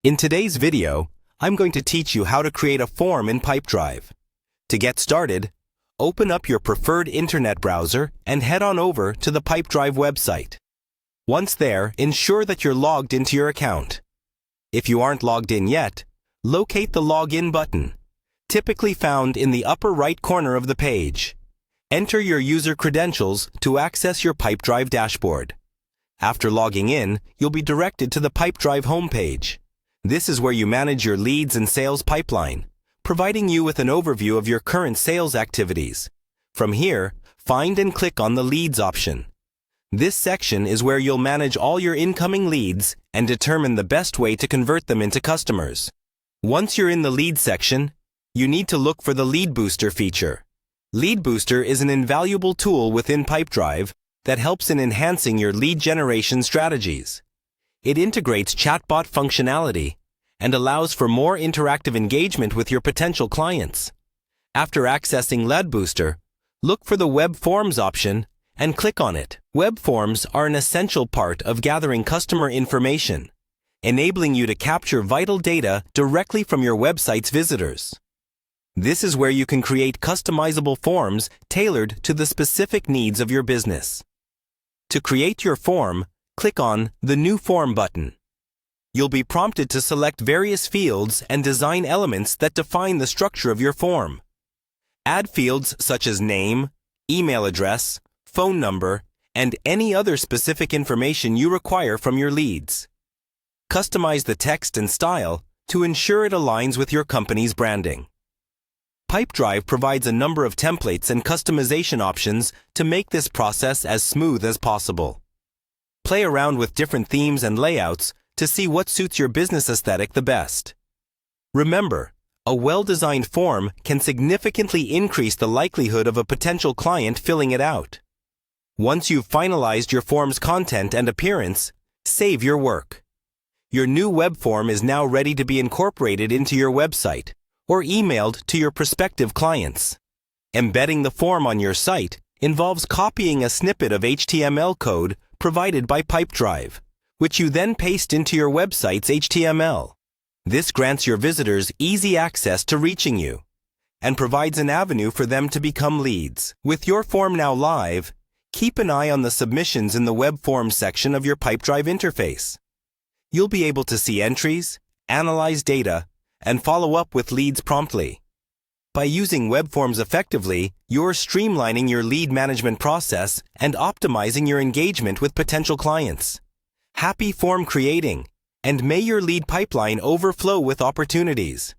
In today's video, I'm going to teach you how to create a form in Pipedrive. To get started, open up your preferred internet browser and head on over to the Pipedrive website. Once there, ensure that you're logged into your account. If you aren't logged in yet, locate the Login button, typically found in the upper right corner of the page. Enter your user credentials to access your Pipedrive dashboard. After logging in, you'll be directed to the Pipedrive homepage. This is where you manage your leads and sales pipeline, providing you with an overview of your current sales activities. From here, find and click on the Leads option. This section is where you'll manage all your incoming leads and determine the best way to convert them into customers. Once you're in the Lead section, you need to look for the Lead Booster feature. Lead Booster is an invaluable tool within Pipedrive that helps in enhancing your lead generation strategies. It integrates chatbot functionality and allows for more interactive engagement with your potential clients. After accessing Lead Booster, look for the Web Forms option and click on it. Web Forms are an essential part of gathering customer information, enabling you to capture vital data directly from your website's visitors. This is where you can create customizable forms tailored to the specific needs of your business. To create your form, click on the New Form button. You'll be prompted to select various fields and design elements that define the structure of your form. Add fields such as name, email address, phone number, and any other specific information you require from your leads. Customize the text and style to ensure it aligns with your company's branding. Pipedrive provides a number of templates and customization options to make this process as smooth as possible. Play around with different themes and layouts to see what suits your business aesthetic the best. Remember, a well-designed form can significantly increase the likelihood of a potential client filling it out. Once you've finalized your form's content and appearance, save your work. Your new web form is now ready to be incorporated into your website or emailed to your prospective clients. Embedding the form on your site involves copying a snippet of HTML code provided by Pipedrive, which you then paste into your website's HTML. This grants your visitors easy access to reaching you and provides an avenue for them to become leads. With your form now live, keep an eye on the submissions in the Web Forms section of your Pipedrive interface. You'll be able to see entries, analyze data, and follow up with leads promptly. By using web forms effectively, you're streamlining your lead management process and optimizing your engagement with potential clients. Happy form creating, and may your lead pipeline overflow with opportunities.